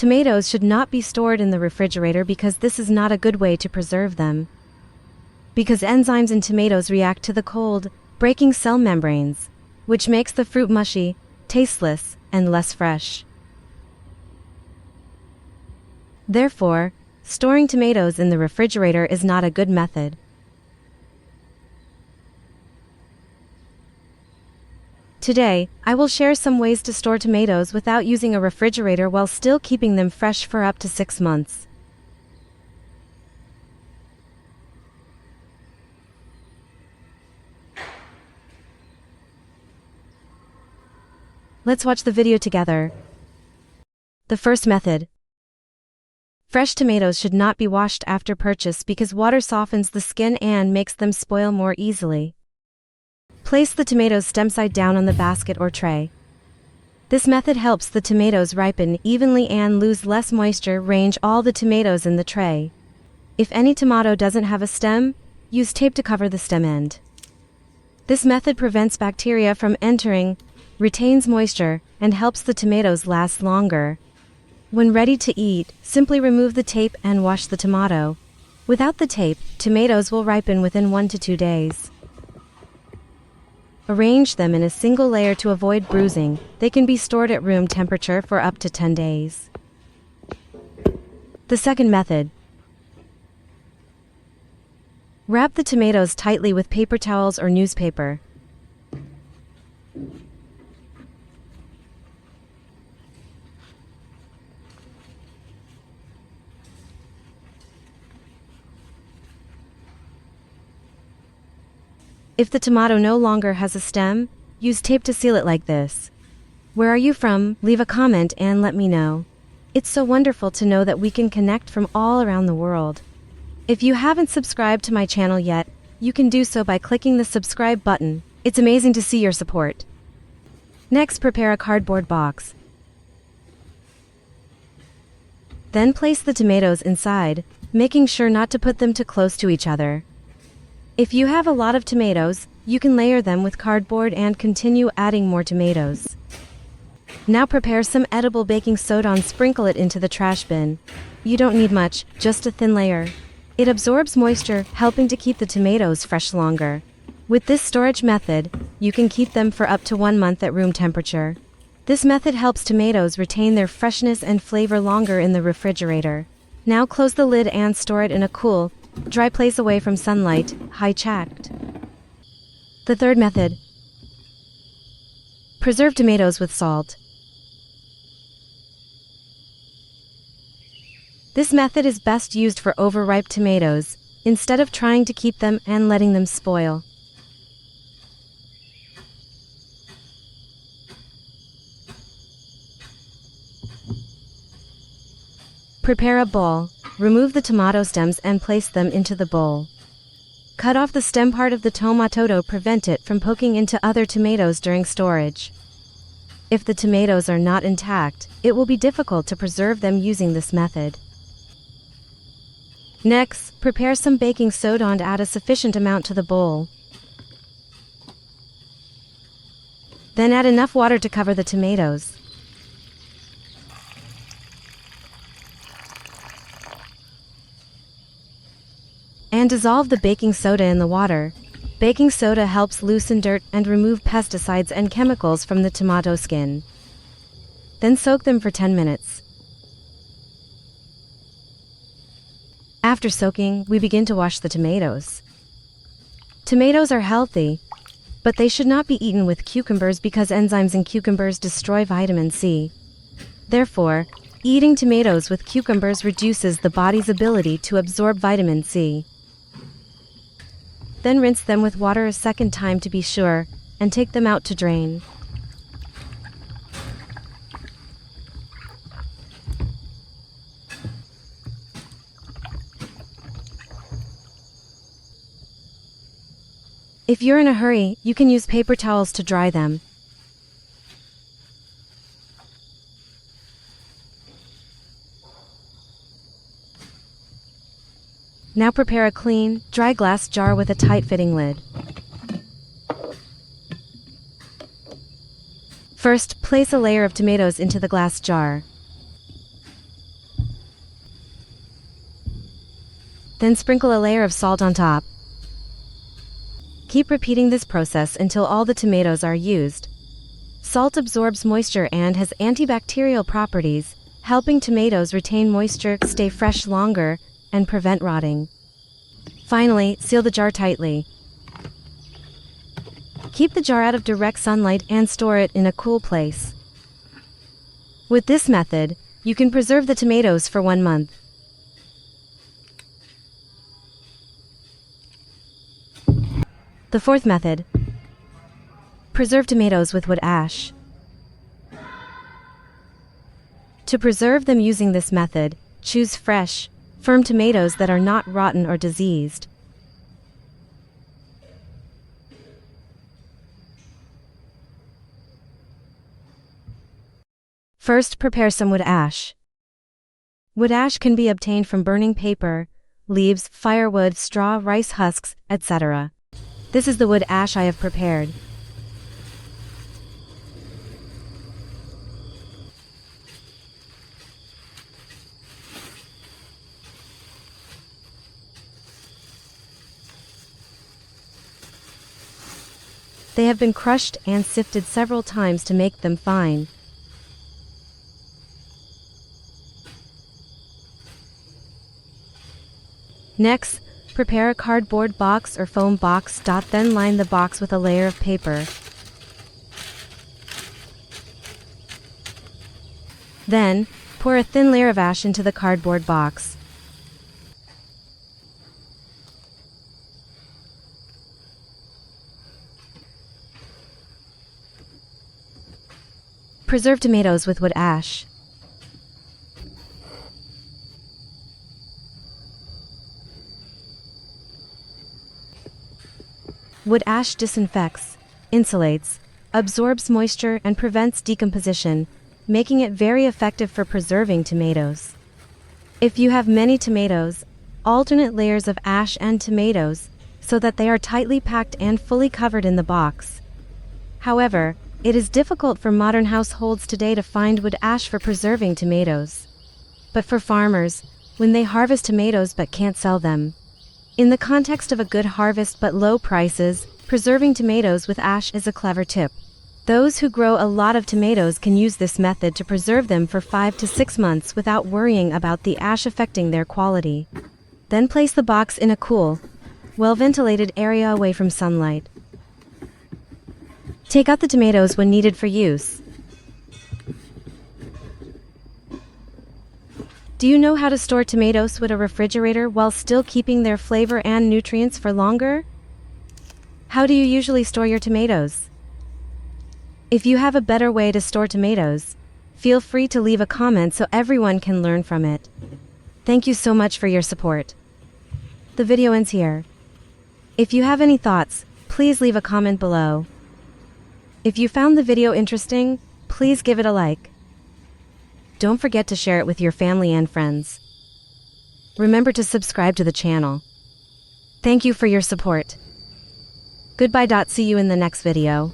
Tomatoes should not be stored in the refrigerator because this is not a good way to preserve them. Because enzymes in tomatoes react to the cold, breaking cell membranes, which makes the fruit mushy, tasteless, and less fresh. Therefore, storing tomatoes in the refrigerator is not a good method. Today, I will share some ways to store tomatoes without using a refrigerator while still keeping them fresh for up to 6 months. Let's watch the video together. The first method. Fresh tomatoes should not be washed after purchase because water softens the skin and makes them spoil more easily. Place the tomatoes stem side down on the basket or tray. This method helps the tomatoes ripen evenly and lose less moisture. Arrange all the tomatoes in the tray. If any tomato doesn't have a stem, use tape to cover the stem end. This method prevents bacteria from entering, retains moisture, and helps the tomatoes last longer. When ready to eat, simply remove the tape and wash the tomato. Without the tape, tomatoes will ripen within 1 to 2 days. Arrange them in a single layer to avoid bruising. They can be stored at room temperature for up to 10 days. The second method. Wrap the tomatoes tightly with paper towels or newspaper. If the tomato no longer has a stem, use tape to seal it like this. Where are you from? Leave a comment and let me know. It's so wonderful to know that we can connect from all around the world. If you haven't subscribed to my channel yet, you can do so by clicking the subscribe button. It's amazing to see your support. Next, prepare a cardboard box. Then place the tomatoes inside, making sure not to put them too close to each other. If you have a lot of tomatoes, you can layer them with cardboard and continue adding more tomatoes. Now prepare some edible baking soda and sprinkle it into the trash bin. You don't need much, just a thin layer. It absorbs moisture, helping to keep the tomatoes fresh longer. With this storage method, you can keep them for up to 1 month at room temperature. This method helps tomatoes retain their freshness and flavor longer in the refrigerator. Now close the lid and store it in a cool, dry place away from sunlight, high-checked. The third method. Preserve tomatoes with salt. This method is best used for overripe tomatoes, instead of trying to keep them and letting them spoil. Prepare a bowl. Remove the tomato stems and place them into the bowl. Cut off the stem part of the tomato to prevent it from poking into other tomatoes during storage. If the tomatoes are not intact, it will be difficult to preserve them using this method. Next, prepare some baking soda and add a sufficient amount to the bowl. Then add enough water to cover the tomatoes. And dissolve the baking soda in the water. Baking soda helps loosen dirt and remove pesticides and chemicals from the tomato skin. Then soak them for 10 minutes. After soaking, we begin to wash the tomatoes. Tomatoes are healthy, but they should not be eaten with cucumbers because enzymes in cucumbers destroy vitamin C. Therefore, eating tomatoes with cucumbers reduces the body's ability to absorb vitamin C. Then rinse them with water a second time to be sure, and take them out to drain. If you're in a hurry, you can use paper towels to dry them. Now prepare a clean, dry glass jar with a tight-fitting lid. First, place a layer of tomatoes into the glass jar. Then sprinkle a layer of salt on top. Keep repeating this process until all the tomatoes are used. Salt absorbs moisture and has antibacterial properties, helping tomatoes retain moisture, stay fresh longer, and prevent rotting. Finally, seal the jar tightly. Keep the jar out of direct sunlight and store it in a cool place. With this method, you can preserve the tomatoes for 1 month. The fourth method. Preserve tomatoes with wood ash. To preserve them using this method, choose fresh, firm tomatoes that are not rotten or diseased. First, prepare some wood ash. Wood ash can be obtained from burning paper, leaves, firewood, straw, rice husks, etc. This is the wood ash I have prepared. They have been crushed and sifted several times to make them fine. Next, prepare a cardboard box or foam box. Then line the box with a layer of paper. Then, pour a thin layer of ash into the cardboard box. Preserve tomatoes with wood ash. Wood ash disinfects, insulates, absorbs moisture, and prevents decomposition, making it very effective for preserving tomatoes. If you have many tomatoes, alternate layers of ash and tomatoes, so that they are tightly packed and fully covered in the box. However, it is difficult for modern households today to find wood ash for preserving tomatoes. But for farmers, when they harvest tomatoes but can't sell them, in the context of a good harvest but low prices, preserving tomatoes with ash is a clever tip. Those who grow a lot of tomatoes can use this method to preserve them for 5 to 6 months without worrying about the ash affecting their quality. Then place the box in a cool, well-ventilated area away from sunlight. Take out the tomatoes when needed for use. Do you know how to store tomatoes with a refrigerator while still keeping their flavor and nutrients for longer? How do you usually store your tomatoes? If you have a better way to store tomatoes, feel free to leave a comment so everyone can learn from it. Thank you so much for your support. The video ends here. If you have any thoughts, please leave a comment below. If you found the video interesting, please give it a like. Don't forget to share it with your family and friends. Remember to subscribe to the channel. Thank you for your support. Goodbye. See you in the next video.